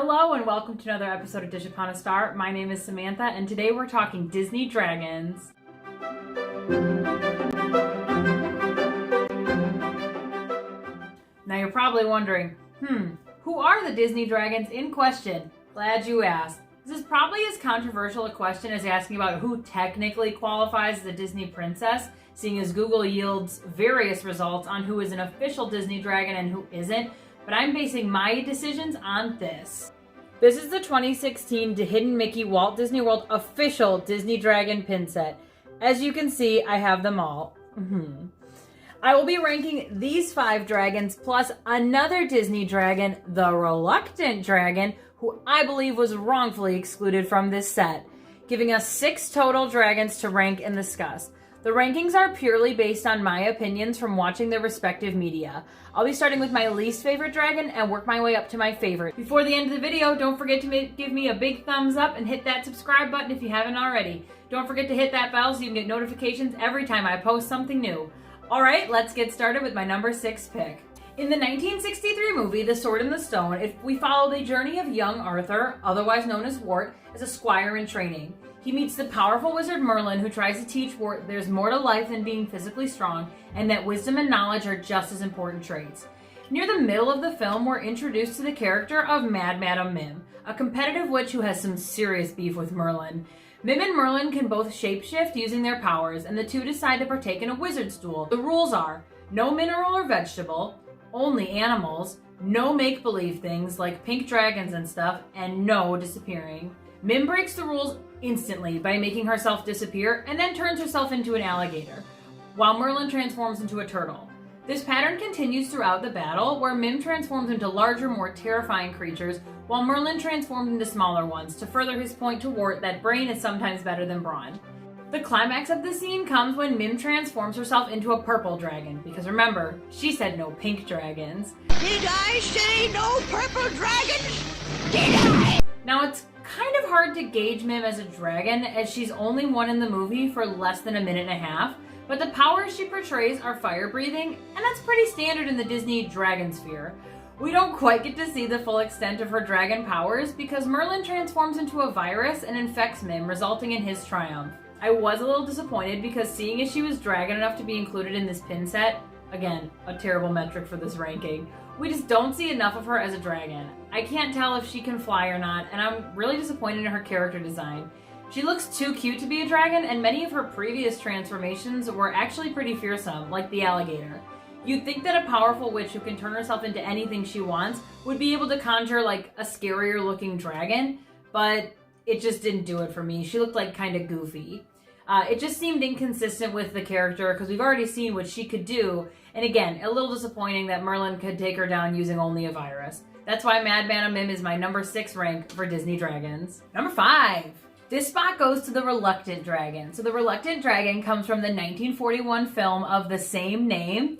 Hello and welcome to another episode of Dish Upon a Star. My name is Samantha and today we're talking Disney dragons. Now you're probably wondering, who are the Disney dragons in question? Glad you asked. This is probably as controversial a question as asking about who technically qualifies as a Disney princess, seeing as Google yields various results on who is an official Disney dragon and who isn't. But I'm basing my decisions on this. This is the 2016 Hidden Mickey Walt Disney World official Disney Dragon pin set. As you can see, I have them all. I will be ranking these 5 dragons plus another Disney dragon, the Reluctant Dragon, who I believe was wrongfully excluded from this set, giving us 6 total dragons to rank and discuss. The rankings are purely based on my opinions from watching their respective media. I'll be starting with my least favorite dragon and work my way up to my favorite. Before the end of the video, don't forget to give me a big thumbs up and hit that subscribe button if you haven't already. Don't forget to hit that bell so you can get notifications every time I post something new. Alright, let's get started with my number 6 pick. In the 1963 movie, The Sword in the Stone, we follow the journey of young Arthur, otherwise known as Wart, as a squire in training. He meets the powerful wizard Merlin, who tries to teach Wart there's more to life than being physically strong, and that wisdom and knowledge are just as important traits. Near the middle of the film, we're introduced to the character of Mad Madam Mim, a competitive witch who has some serious beef with Merlin. Mim and Merlin can both shapeshift using their powers, and the two decide to partake in a wizard's duel. The rules are no mineral or vegetable, only animals, no make-believe things like pink dragons and stuff, and no disappearing. Mim breaks the rules instantly by making herself disappear and then turns herself into an alligator, while Merlin transforms into a turtle. This pattern continues throughout the battle, where Mim transforms into larger, more terrifying creatures, while Merlin transforms into smaller ones to further his point to Wart that brain is sometimes better than brawn. The climax of the scene comes when Mim transforms herself into a purple dragon, because remember, she said no pink dragons. Did I say no purple dragons? Did I? Now it's kind of hard to gauge Mim as a dragon, as she's only one in the movie for less than a minute and a half, but the powers she portrays are fire breathing, and that's pretty standard in the Disney dragon sphere. We don't quite get to see the full extent of her dragon powers because Merlin transforms into a virus and infects Mim, resulting in his triumph. I was a little disappointed because seeing as she was dragon enough to be included in this pin set, again, a terrible metric for this ranking, we just don't see enough of her as a dragon. I can't tell if she can fly or not, and I'm really disappointed in her character design. She looks too cute to be a dragon, and many of her previous transformations were actually pretty fearsome, like the alligator. You'd think that a powerful witch who can turn herself into anything she wants would be able to conjure like a scarier looking dragon, but it just didn't do it for me. She looked like kind of goofy. It just seemed inconsistent with the character because we've already seen what she could do. And again, a little disappointing that Merlin could take her down using only a virus. That's why Mad Madam Mim is my number 6 rank for Disney dragons. Number 5. This spot goes to the Reluctant Dragon. So the Reluctant Dragon comes from the 1941 film of the same name.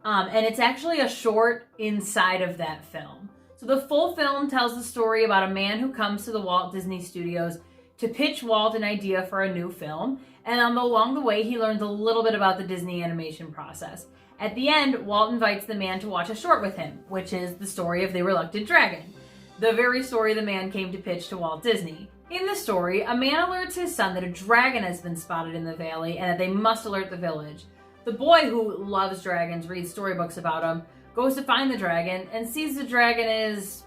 And it's actually a short inside of that film. So the full film tells the story about a man who comes to the Walt Disney Studios to pitch Walt an idea for a new film, and along the way he learns a little bit about the Disney animation process. At the end, Walt invites the man to watch a short with him, which is the story of the Reluctant Dragon, the very story the man came to pitch to Walt Disney. In the story, a man alerts his son that a dragon has been spotted in the valley and that they must alert the village. The boy, who loves dragons, reads storybooks about them, goes to find the dragon and sees the dragon is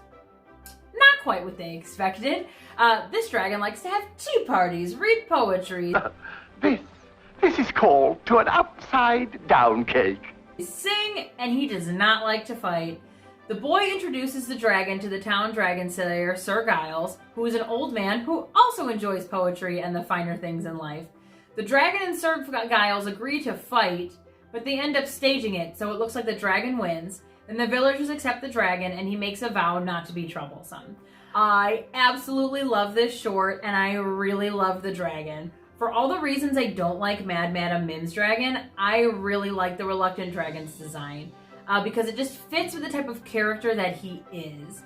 not quite what they expected. This dragon likes to have tea parties, read poetry. This is called to an upside down cake. Sing, and he does not like to fight. The boy introduces the dragon to the town dragon slayer, Sir Giles, who is an old man who also enjoys poetry and the finer things in life. The dragon and Sir Giles agree to fight, but they end up staging it so it looks like the dragon wins. Then the villagers accept the dragon and he makes a vow not to be troublesome. I absolutely love this short and I really love the dragon. For all the reasons I don't like Mad Madam Mim's dragon, I really like the Reluctant Dragon's design because it just fits with the type of character that he is.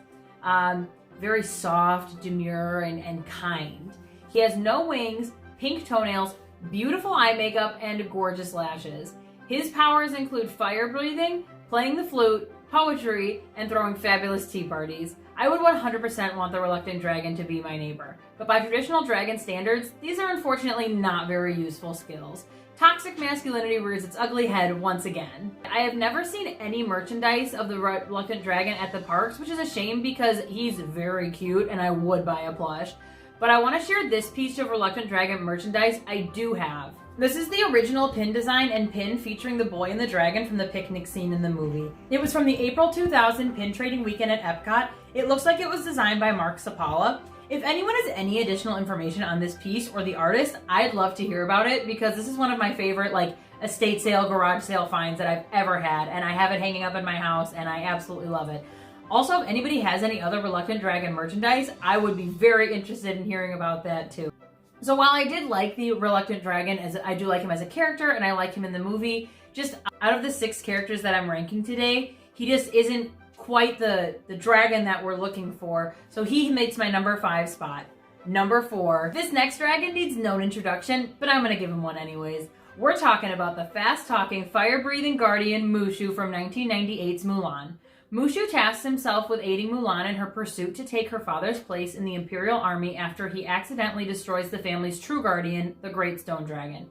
Very soft, demure, and kind. He has no wings, pink toenails, beautiful eye makeup, and gorgeous lashes. His powers include fire breathing, playing the flute, poetry, and throwing fabulous tea parties. I would 100% want the reluctant dragon to be my neighbor. But by traditional dragon standards, these are unfortunately not very useful skills. Toxic masculinity rears its ugly head once again. I have never seen any merchandise of the reluctant dragon at the parks, which is a shame because he's very cute and I would buy a plush. But I want to share this piece of reluctant dragon merchandise I do have. This is the original pin design and pin featuring the boy and the dragon from the picnic scene in the movie. It was from the April 2000 pin trading weekend at Epcot. It looks like it was designed by Mark Sapala. If anyone has any additional information on this piece or the artist, I'd love to hear about it because this is one of my favorite estate sale, garage sale finds that I've ever had, and I have it hanging up in my house and I absolutely love it. Also, if anybody has any other Reluctant Dragon merchandise, I would be very interested in hearing about that too. So while I did like the Reluctant Dragon, as I do like him as a character and I like him in the movie, just out of the 6 characters that I'm ranking today, he just isn't quite the dragon that we're looking for. So he makes my number 5 spot. Number 4. This next dragon needs no introduction, but I'm gonna give him one anyways. We're talking about the fast-talking, fire-breathing guardian Mushu from 1998's Mulan. Mushu tasks himself with aiding Mulan in her pursuit to take her father's place in the Imperial Army after he accidentally destroys the family's true guardian, the Great Stone Dragon.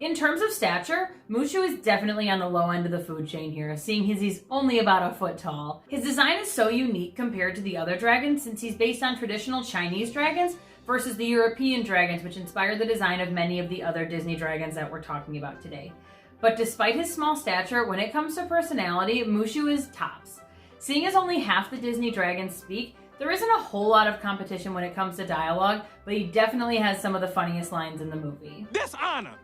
In terms of stature, Mushu is definitely on the low end of the food chain here, seeing as he's only about a foot tall. His design is so unique compared to the other dragons since he's based on traditional Chinese dragons versus the European dragons, which inspired the design of many of the other Disney dragons that we're talking about today. But despite his small stature, when it comes to personality, Mushu is tops. Seeing as only half the Disney dragons speak, there isn't a whole lot of competition when it comes to dialogue, but he definitely has some of the funniest lines in the movie. Dishonor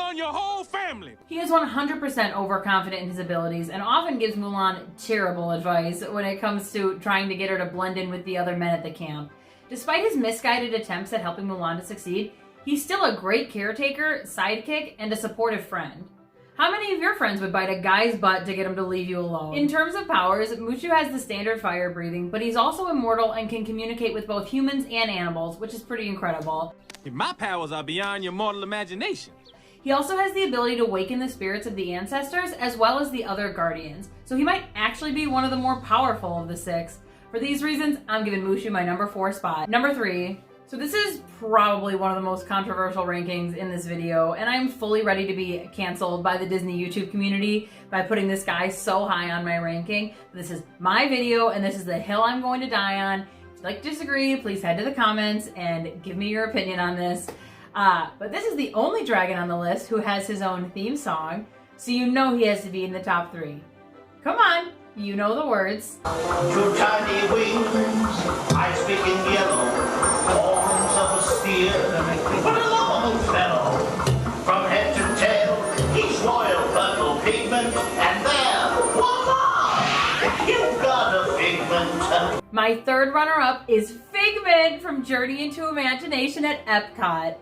on your whole family. He is 100% overconfident in his abilities and often gives Mulan terrible advice when it comes to trying to get her to blend in with the other men at the camp. Despite his misguided attempts at helping Mulan to succeed, he's still a great caretaker, sidekick, and a supportive friend. How many of your friends would bite a guy's butt to get him to leave you alone? In terms of powers, Mushu has the standard fire breathing, but he's also immortal and can communicate with both humans and animals, which is pretty incredible. My powers are beyond your mortal imagination. He also has the ability to awaken the spirits of the ancestors as well as the other guardians, so he might actually be one of the more powerful of the 6. For these reasons, I'm giving Mushu my number 4 spot. Number 3. So this is probably one of the most controversial rankings in this video, and I'm fully ready to be canceled by the Disney YouTube community by putting this guy so high on my ranking. This is my video, and this is the hill I'm going to die on. If you'd like to disagree, please head to the comments and give me your opinion on this. But this is the only dragon on the list who has his own theme song, so you know he has to be in the top 3. Come on, you know the words. Two tiny wings, I speak in yellow. Horns of a steer, what a lovable fellow! From head to tail, he's royal purple pigment, and there, voila! You've got a Figment. My third runner-up is Figment from Journey into Imagination at Epcot.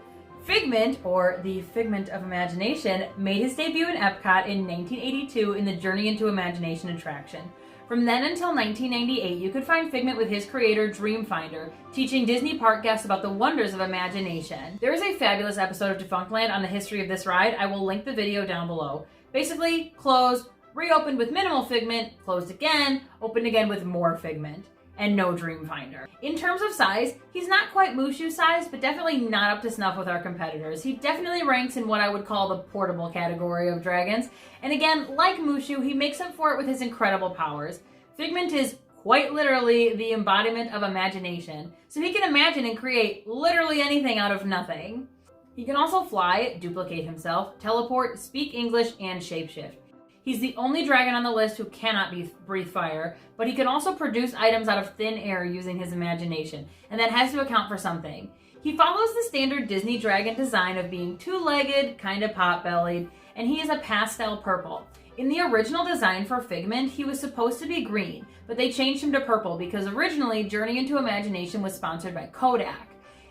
Figment, or the Figment of Imagination, made his debut in Epcot in 1982 in the Journey into Imagination attraction. From then until 1998, you could find Figment with his creator, Dreamfinder, teaching Disney park guests about the wonders of imagination. There is a fabulous episode of Defunctland on the history of this ride. I will link the video down below. Basically, closed, reopened with minimal Figment, closed again, opened again with more Figment, and no Dreamfinder. In terms of size, he's not quite Mushu size, but definitely not up to snuff with our competitors. He definitely ranks in what I would call the portable category of dragons. And again, like Mushu, he makes up for it with his incredible powers. Figment is quite literally the embodiment of imagination, so he can imagine and create literally anything out of nothing. He can also fly, duplicate himself, teleport, speak English, and shapeshift. He's the only dragon on the list who cannot breathe fire, but he can also produce items out of thin air using his imagination, and that has to account for something. He follows the standard Disney dragon design of being two-legged, kind of pot-bellied, and he is a pastel purple. In the original design for Figment, he was supposed to be green, but they changed him to purple because originally Journey into Imagination was sponsored by Kodak,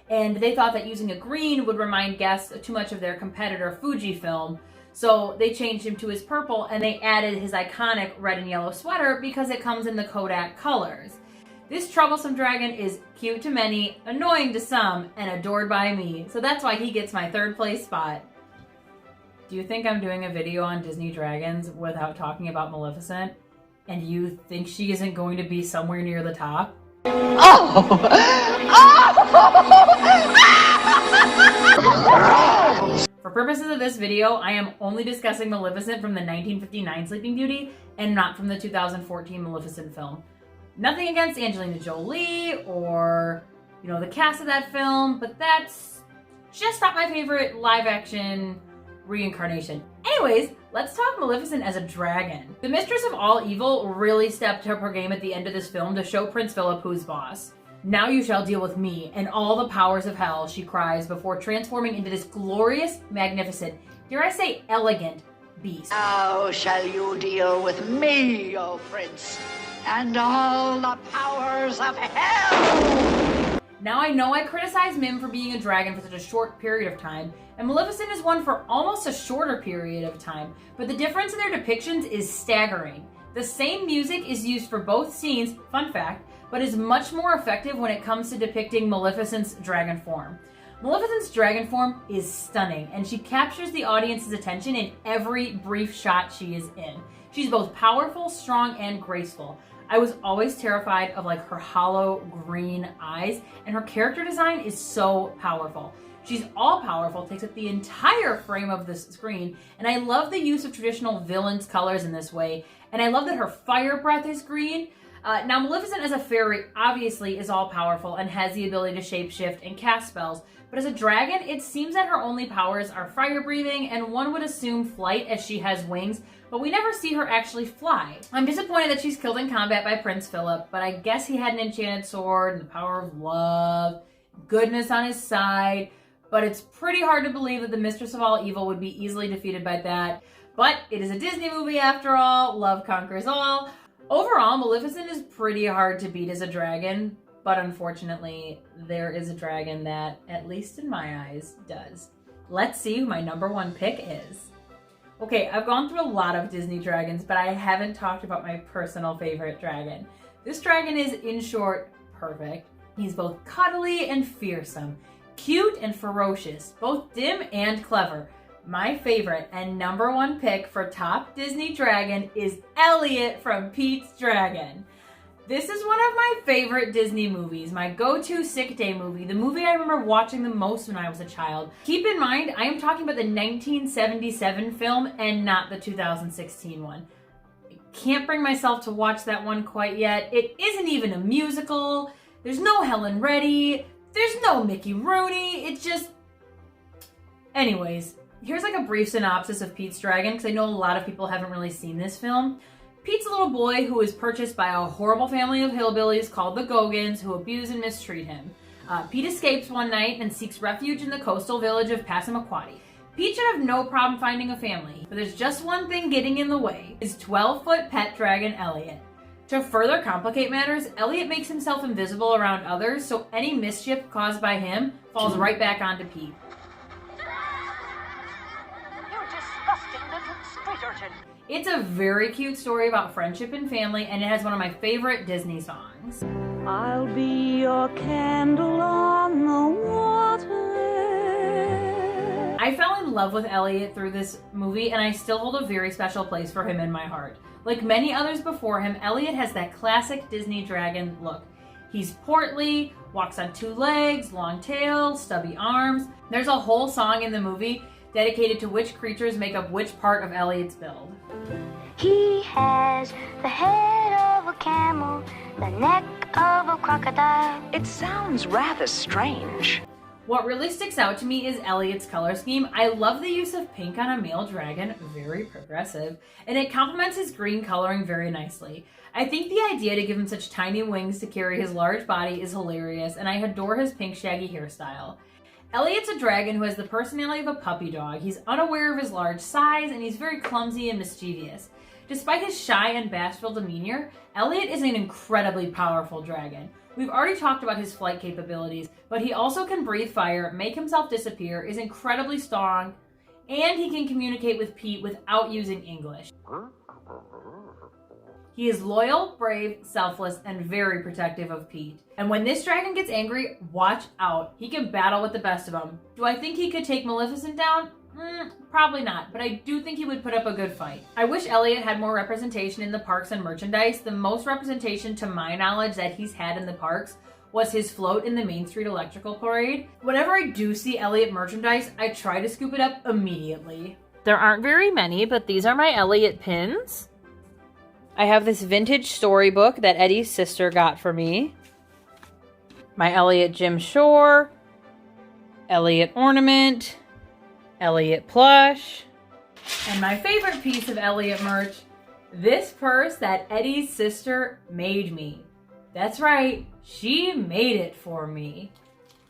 and they thought that using a green would remind guests too much of their competitor Fujifilm. So they changed him to his purple, and they added his iconic red and yellow sweater because it comes in the Kodak colors. This troublesome dragon is cute to many, annoying to some, and adored by me. So that's why he gets my 3rd place spot. Do you think I'm doing a video on Disney dragons without talking about Maleficent? And you think she isn't going to be somewhere near the top? For purposes of this video, I am only discussing Maleficent from the 1959 Sleeping Beauty and not from the 2014 Maleficent film. Nothing against Angelina Jolie or, the cast of that film, but that's just not my favorite live-action reincarnation. Anyways, let's talk Maleficent as a dragon. The mistress of all evil really stepped up her game at the end of this film to show Prince Philip who's boss. "Now you shall deal with me and all the powers of hell," she cries before transforming into this glorious, magnificent, dare I say elegant, beast. Now shall you deal with me, O Prince, and all the powers of hell! Now I know I criticize Mim for being a dragon for such a short period of time, and Maleficent is one for almost a shorter period of time, but the difference in their depictions is staggering. The same music is used for both scenes, fun fact, but is much more effective when it comes to depicting Maleficent's dragon form. Maleficent's dragon form is stunning, and she captures the audience's attention in every brief shot she is in. She's both powerful, strong, and graceful. I was always terrified of her hollow green eyes, and her character design is so powerful. She's all powerful, takes up the entire frame of the screen, and I love the use of traditional villains' colors in this way, and I love that her fire breath is green. Now, Maleficent as a fairy obviously is all powerful and has the ability to shapeshift and cast spells, but as a dragon, it seems that her only powers are fire breathing, and one would assume flight as she has wings, but we never see her actually fly. I'm disappointed that she's killed in combat by Prince Philip, but I guess he had an enchanted sword and the power of love, goodness on his side, but it's pretty hard to believe that the mistress of all evil would be easily defeated by that. But it is a Disney movie after all, love conquers all. Overall, Maleficent is pretty hard to beat as a dragon, but unfortunately, there is a dragon that, at least in my eyes, does. Let's see who my number one pick is. Okay, I've gone through a lot of Disney dragons, but I haven't talked about my personal favorite dragon. This dragon is, in short, perfect. He's both cuddly and fearsome, cute and ferocious, both dim and clever. My favorite and number one pick for top Disney dragon is Elliot from Pete's Dragon. This is one of my favorite Disney movies, my go-to sick day movie, the movie I remember watching the most when I was a child. Keep in mind, I am talking about the 1977 film and not the 2016 one. I can't bring myself to watch that one quite yet. It isn't even a musical. There's no Helen Reddy. There's no Mickey Rooney. It's just... Anyways, here's a brief synopsis of Pete's Dragon, because I know a lot of people haven't really seen this film. Pete's a little boy who is purchased by a horrible family of hillbillies called the Gogans who abuse and mistreat him. Pete escapes one night and seeks refuge in the coastal village of Passamaquoddy. Pete should have no problem finding a family, but there's just one thing getting in the way, his 12-foot pet dragon, Elliot. To further complicate matters, Elliot makes himself invisible around others, so any mischief caused by him falls right back onto Pete. You disgusting little street urchin! It's a very cute story about friendship and family, and it has one of my favorite Disney songs. I'll be your candle on the water. I fell in love with Elliot through this movie, and I still hold a very special place for him in my heart. Like many others before him, Elliot has that classic Disney dragon look. He's portly, walks on two legs, long tail, stubby arms. There's a whole song in the movie dedicated to which creatures make up which part of Elliot's build. He has the head of a camel, the neck of a crocodile. It sounds rather strange. What really sticks out to me is Elliot's color scheme. I love the use of pink on a male dragon, very progressive, and it complements his green coloring very nicely. I think the idea to give him such tiny wings to carry his large body is hilarious, and I adore his pink shaggy hairstyle. Elliot's a dragon who has the personality of a puppy dog. He's unaware of his large size, and he's very clumsy and mischievous. Despite his shy and bashful demeanor, Elliot is an incredibly powerful dragon. We've already talked about his flight capabilities, but he also can breathe fire, make himself disappear, is incredibly strong, and he can communicate with Pete without using English. He is loyal, brave, selfless, and very protective of Pete. And when this dragon gets angry, watch out. He can battle with the best of them. Do I think he could take Maleficent down? Probably not, but I do think he would put up a good fight. I wish Elliot had more representation in the parks and merchandise. The most representation, to my knowledge, that he's had in the parks was his float in the Main Street Electrical Parade. Whenever I do see Elliot merchandise, I try to scoop it up immediately. There aren't very many, but these are my Elliot pins. I have this vintage storybook that Eddie's sister got for me. My Elliot Jim Shore, Elliot ornament, Elliot plush, and my favorite piece of Elliot merch, this purse that Eddie's sister made me. That's right, she made it for me.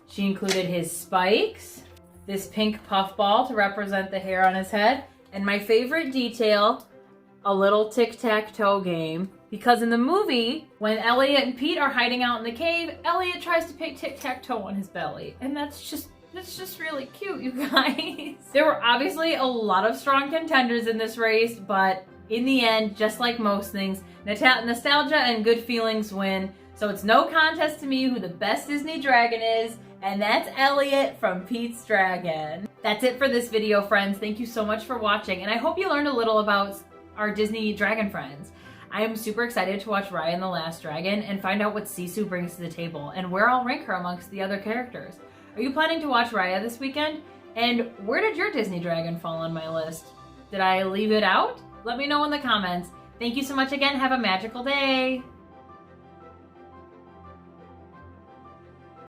She included his spikes, this pink puffball to represent the hair on his head, and my favorite detail, a little tic-tac-toe game. Because in the movie, when Elliot and Pete are hiding out in the cave, Elliot tries to play tic-tac-toe on his belly. And that's just really cute, you guys. There were obviously a lot of strong contenders in this race, but in the end, just like most things, nostalgia and good feelings win. So it's no contest to me who the best Disney dragon is, and that's Elliot from Pete's Dragon. That's it for this video, friends. Thank you so much for watching, and I hope you learned a little about our Disney dragon friends. I am super excited to watch Raya and the Last Dragon and find out what Sisu brings to the table and where I'll rank her amongst the other characters. Are you planning to watch Raya this weekend? And where did your Disney dragon fall on my list? Did I leave it out? Let me know in the comments. Thank you so much again. Have a magical day.